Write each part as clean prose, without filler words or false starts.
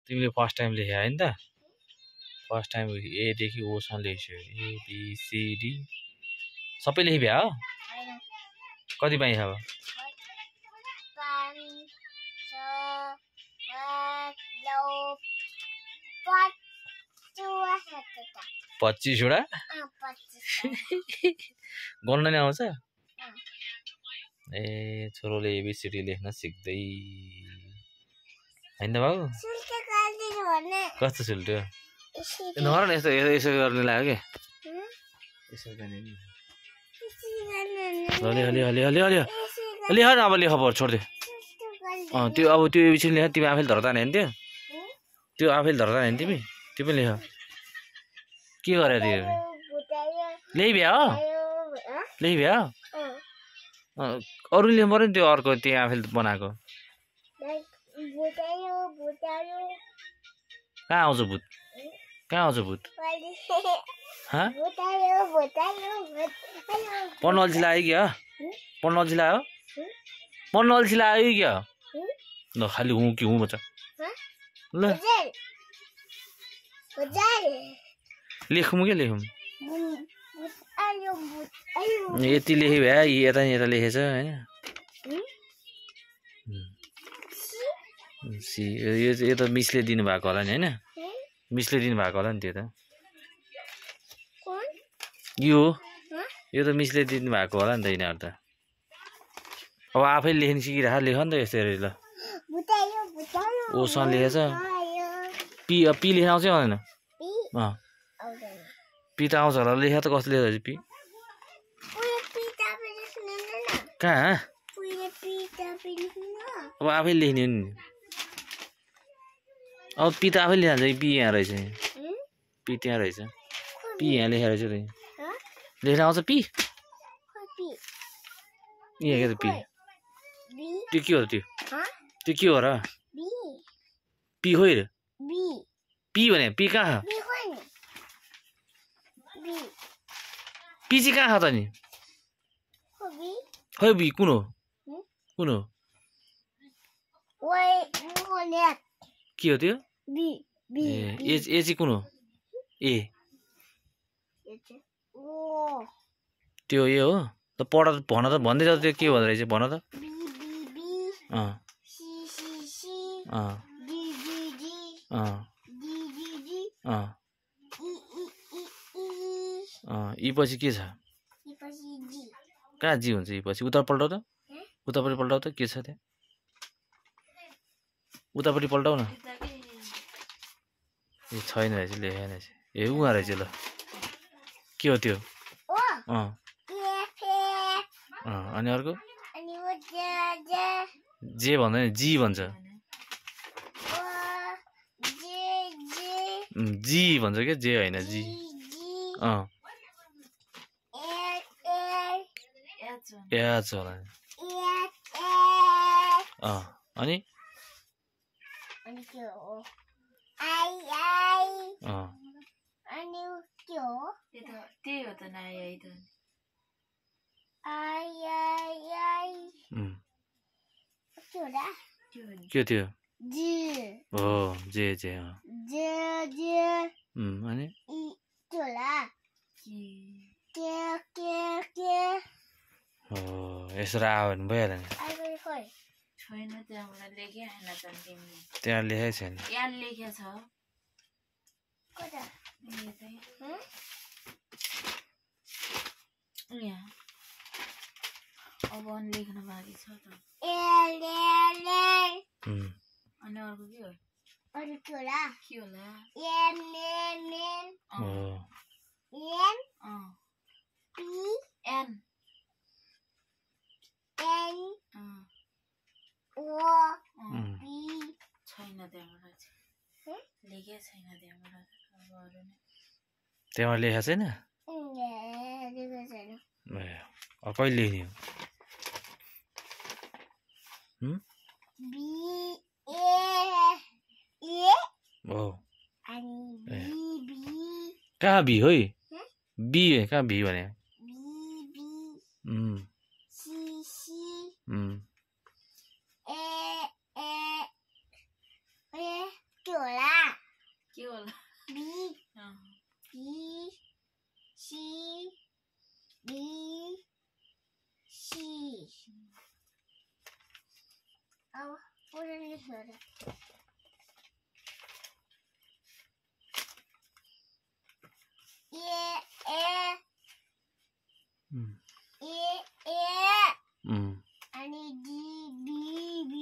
तिमीले first time लेखे हैन त फर्स्ट टाइम ए देखि ओ सम्म लेख्यो ए बी सी डी सबै लेखि भ्या हो कति पाइन्छ अब 25 वटा गन्न नि आउँछ ए छोरोले एबीसीडी लेख्न सिक्दै हैन बाबु कस्तो सुल्ट्यो नगर न यस्तो यसो गर्ने लाग्यो के यसो गर्ने अलि अलि अलि अलि अलि लेख न अब लेख पर्छ छोड्दे त्यो अब त्यो एबीसीडी लेख तिमी आफैले धर्दा नि त्यो आफैले धर्दा नि तिमी त्यो पनि लेख के गरे त्यो लेखि भ्या हो लेखि भ्या अरू लेख्नु पर्यो नि त्यो अर्को त्यहाँ आफैले बनाएको कहाँ आउँछ भूत कहाँ आउँछ भूत पढ्न अल्छी लाग्यो क्या पढ्न अल्छी लाग्यो पढ्न अल्छी लाग्यो क्या ल खालि हुँ कि हुँ भन्छ ल लेखौँ क्या लेखौँ यति लेखे भए यता यता लेखेछ होइन यो त मिसले दिनुभएको होला नि होइन मिसले दिनुभएको होला नि त्यो त यो त मिसले दिनुभएको होला नि त यिनीहरू त अब आफै लेख्न सिकिरह लेख नि त यसरी ल ओसँग लेखेछ पी पी लेख्न आउँछ आउँदैन पी त आउँछ होला लेख त कसले लेखेछ पी कहाँ अब आफै लेख्ने नि अब पी त आफै लेखान्छ पी यहाँ रहेछ पी त्यहाँ रहेछ पी यहाँ लेखेर रहेछ लेख्न आउँछ पी यहाँ क्या त पी त्यो के हो त्यो त्यो के हो र पी खोइ र पी भने पी कहाँ पी चाहिँ कहाँ छ त नि खै बी कुन हो कुन हो के हो त्यो ए चाहिँ कुन हो ए त्यो ए हो त पढ भन त भन्दै जाऊ त्यो के भन्दो रहेछ भन त यी पछि के छ कहाँ जी हुन्छ यी पछि उता पल्टाउ त उतापट्टि पल्टाउ त के छ त्यहाँ उतापट्टि पल्टाउ न ए छैन रहेछ लेखेन रहेछ ए उहाँ रहेछ ल के हो त्यो अनि अर्को जे भन्दैन जी भन्छ जी भन्छ क्या जे होइन जी एच होला अनि त्यही हो त के थियो हो जे जे अनि हो यसो आयो भने भइहाल्यो नि छैन त्यहाँबाट लेखेन त तिमीले त्यहाँ लेखेको छैन यहाँ लेखेको छ यहाँ अब लेख्न बाँकी छ त अनि अर्को के हो के होला एन छैन त्यहाँबाट लेखेको छैन त्यहाँबाट त्यहाँ लेखेको छैन अब कहिले लेख्ने हो कहाँ बी है बी कहाँ बी भने आणि G B B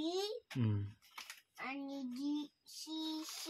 आणि G C C